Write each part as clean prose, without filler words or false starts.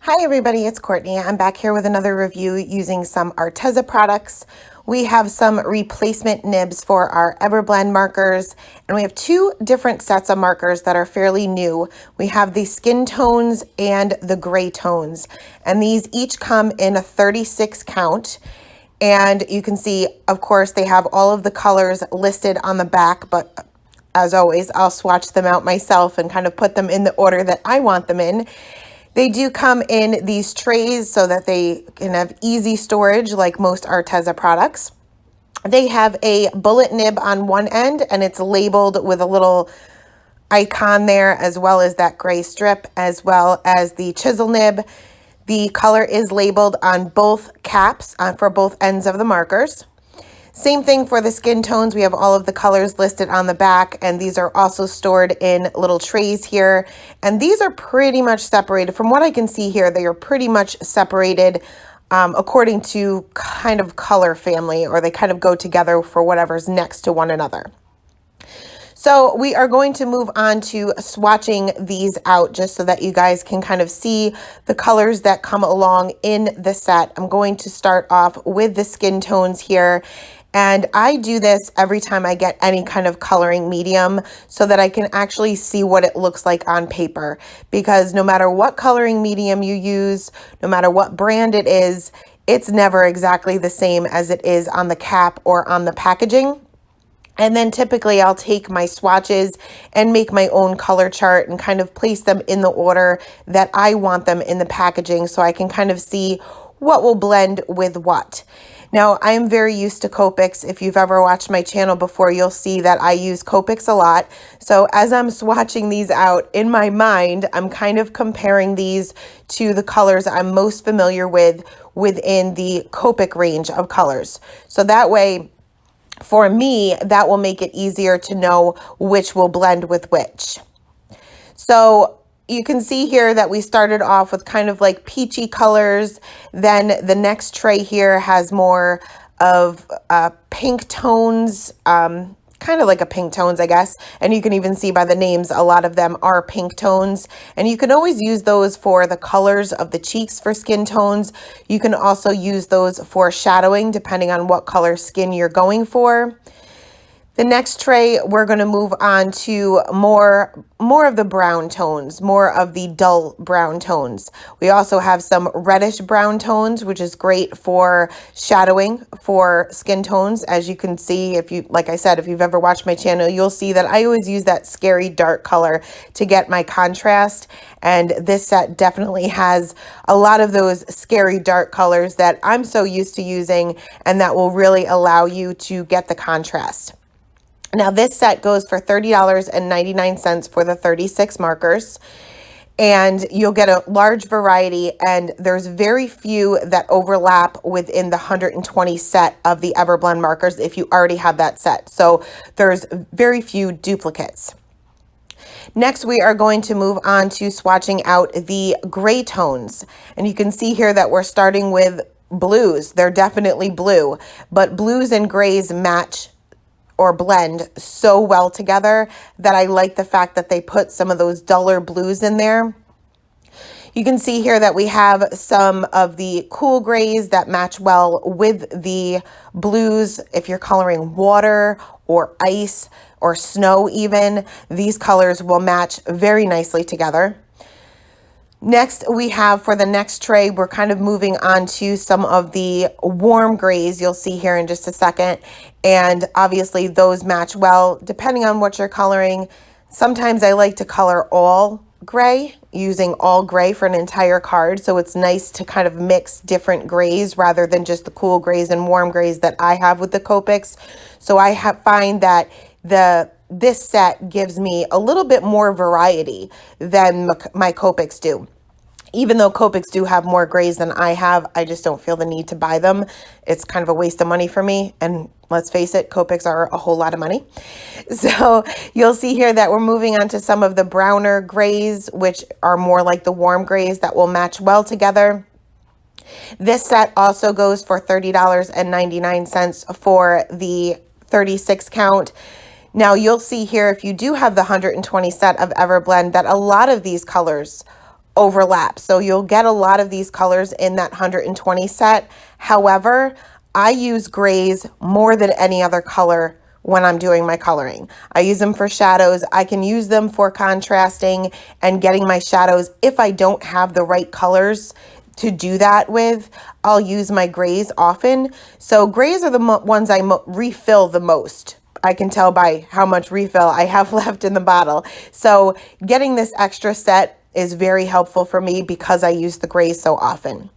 Hi everybody, it's Courtney. I'm back here with another review using some ARTEZA products. We have some replacement nibs for our Everblend markers, and we have two different sets of markers that are fairly new. We have the skin tones and the gray tones, and these each come in a 36 count. And you can see, of course, they have all of the colors listed on the back, but as always, I'll swatch them out myself and kind of put them in the order that I want them in. They do come in these trays so that they can have easy storage like most ARTEZA products. They have a bullet nib on one end and it's labeled with a little icon there, as well as that gray strip, as well as the chisel nib. The color is labeled on both caps for both ends of the markers. Same thing for the skin tones. We have all of the colors listed on the back, and these are also stored in little trays here. And these are pretty much separated. From what I can see here, they are pretty much separated according to kind of color family, or they kind of go together for whatever's next to one another. So we are going to move on to swatching these out just so that you guys can kind of see the colors that come along in the set. I'm going to start off with the skin tones here. And I do this every time I get any kind of coloring medium so that I can actually see what it looks like on paper. Because no matter what coloring medium you use, no matter what brand it is, it's never exactly the same as it is on the cap or on the packaging. And then typically I'll take my swatches and make my own color chart and kind of place them in the order that I want them in the packaging so I can kind of see what will blend with what. Now, I'm very used to Copics. If you've ever watched my channel before, you'll see that I use Copics a lot. So as I'm swatching these out in my mind, I'm kind of comparing these to the colors I'm most familiar with within the Copic range of colors. So that way, for me, that will make it easier to know which will blend with which. So you can see here that we started off with kind of like peachy colors. Then the next tray here has more of pink tones, kind of like a pink tones, I guess. And you can even see by the names, a lot of them are pink tones. And you can always use those for the colors of the cheeks for skin tones. You can also use those for shadowing, depending on what color skin you're going for. The next tray, we're going to move on to more of the brown tones, more of the dull brown tones. We also have some reddish brown tones, which is great for shadowing for skin tones. As you can see, if you, like I said, if you've ever watched my channel, you'll see that I always use that scary dark color to get my contrast. And this set definitely has a lot of those scary dark colors that I'm so used to using, and that will really allow you to get the contrast. Now this set goes for $30.99 for the 36 markers, and you'll get a large variety, and there's very few that overlap within the 120 set of the Everblend markers if you already have that set. So there's very few duplicates. Next, we are going to move on to swatching out the gray tones, and you can see here that we're starting with blues. They're definitely blue, but blues and grays match or blend so well together that I like the fact that they put some of those duller blues in there. You can see here that we have some of the cool grays that match well with the blues. If you're coloring water or ice or snow even, these colors will match very nicely together. Next, we have for the next tray, we're kind of moving on to some of the warm grays you'll see here in just a second. And obviously those match well depending on what you're coloring. Sometimes I like to color all gray, using all gray for an entire card. So it's nice to kind of mix different grays rather than just the cool grays and warm grays that I have with the Copics. So I find that this set gives me a little bit more variety than my Copics do. Even though Copics do have more grays than I have, I just don't feel the need to buy them. It's kind of a waste of money for me. And let's face it, Copics are a whole lot of money. So you'll see here that we're moving on to some of the browner grays, which are more like the warm grays that will match well together. This set also goes for $30.99 for the 36 count. Now you'll see here, if you do have the 120 set of Everblend, that a lot of these colors overlap. So you'll get a lot of these colors in that 120 set. However, I use grays more than any other color when I'm doing my coloring. I use them for shadows. I can use them for contrasting and getting my shadows. If I don't have the right colors to do that with, I'll use my grays often. So grays are the ones I refill the most. I can tell by how much refill I have left in the bottle. So getting this extra set is very helpful for me because I use the grays so often.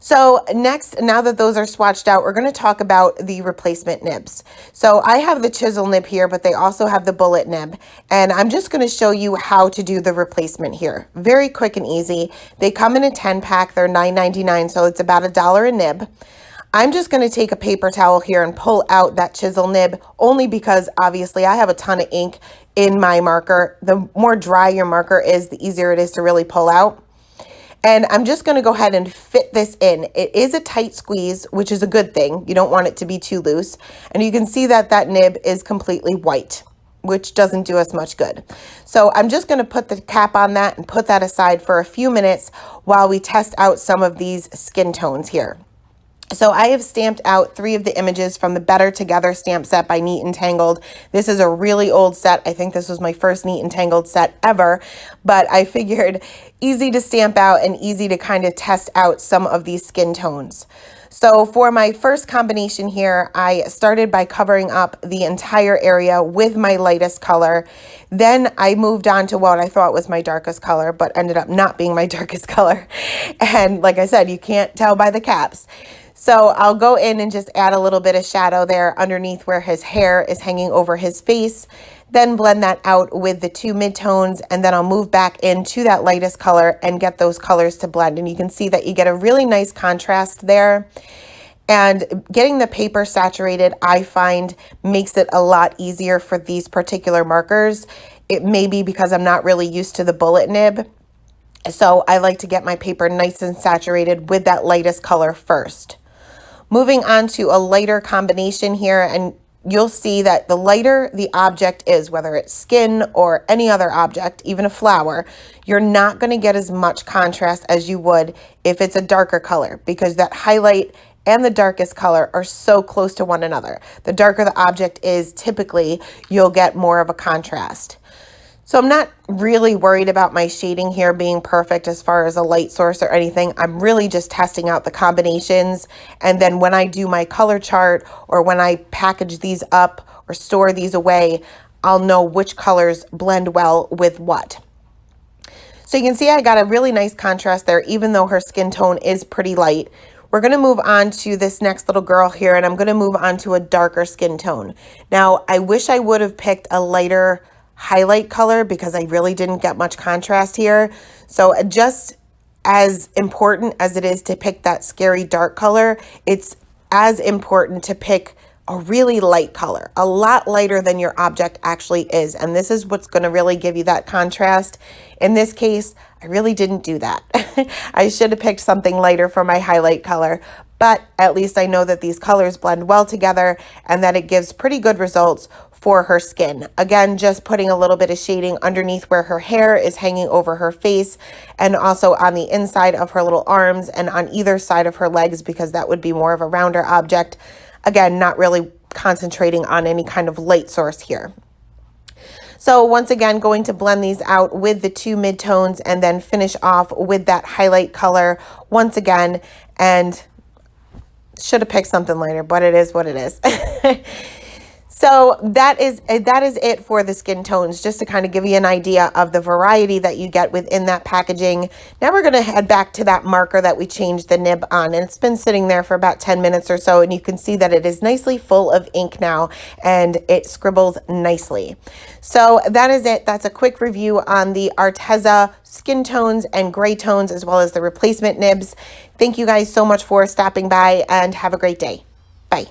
So next, now that those are swatched out, we're going to talk about the replacement nibs. So I have the chisel nib here, but they also have the bullet nib. And I'm just going to show you how to do the replacement here. Very quick and easy. They come in a 10 pack. They're $9.99, so it's about $1 a nib. I'm just going to take a paper towel here and pull out that chisel nib, only because obviously I have a ton of ink in my marker. The more dry your marker is, the easier it is to really pull out. And I'm just going to go ahead and fit this in. It is a tight squeeze, which is a good thing. You don't want it to be too loose. And you can see that that nib is completely white, which doesn't do us much good. So I'm just going to put the cap on that and put that aside for a few minutes while we test out some of these skin tones here. So I have stamped out 3 of the images from the Better Together stamp set by Neat and Tangled. This is a really old set. I think this was my first Neat and Tangled set ever, but I figured easy to stamp out and easy to kind of test out some of these skin tones. So for my first combination here, I started by covering up the entire area with my lightest color. Then I moved on to what I thought was my darkest color, but ended up not being my darkest color. And like I said, you can't tell by the caps. So I'll go in and just add a little bit of shadow there underneath where his hair is hanging over his face. Then blend that out with the 2 midtones, and then I'll move back into that lightest color and get those colors to blend. And you can see that you get a really nice contrast there. And getting the paper saturated, I find, makes it a lot easier for these particular markers. It may be because I'm not really used to the bullet nib. So I like to get my paper nice and saturated with that lightest color first. Moving on to a lighter combination here, and you'll see that the lighter the object is, whether it's skin or any other object, even a flower, you're not going to get as much contrast as you would if it's a darker color, because that highlight and the darkest color are so close to one another. The darker the object is, typically you'll get more of a contrast. So I'm not really worried about my shading here being perfect as far as a light source or anything. I'm really just testing out the combinations. And then when I do my color chart, or when I package these up or store these away, I'll know which colors blend well with what. So you can see I got a really nice contrast there, even though her skin tone is pretty light. We're going to move on to this next little girl here, and I'm going to move on to a darker skin tone. Now, I wish I would have picked a lighter highlight color because I really didn't get much contrast here. So just as important as it is to pick that scary dark color, it's as important to pick a really light color, a lot lighter than your object actually is. And this is what's going to really give you that contrast. In this case, I really didn't do that. I should have picked something lighter for my highlight color, but at least I know that these colors blend well together and that it gives pretty good results for her skin. Again, just putting a little bit of shading underneath where her hair is hanging over her face, and also on the inside of her little arms and on either side of her legs, because that would be more of a rounder object. Again, not really concentrating on any kind of light source here. So once again, going to blend these out with the 2 midtones and then finish off with that highlight color once again. And should have picked something lighter, but it is what it is. So that is it for the skin tones, just to kind of give you an idea of the variety that you get within that packaging. Now we're going to head back to that marker that we changed the nib on, and it's been sitting there for about 10 minutes or so, and you can see that it is nicely full of ink now, and it scribbles nicely. So that is it. That's a quick review on the ARTEZA skin tones and gray tones, as well as the replacement nibs. Thank you guys so much for stopping by, and have a great day. Bye.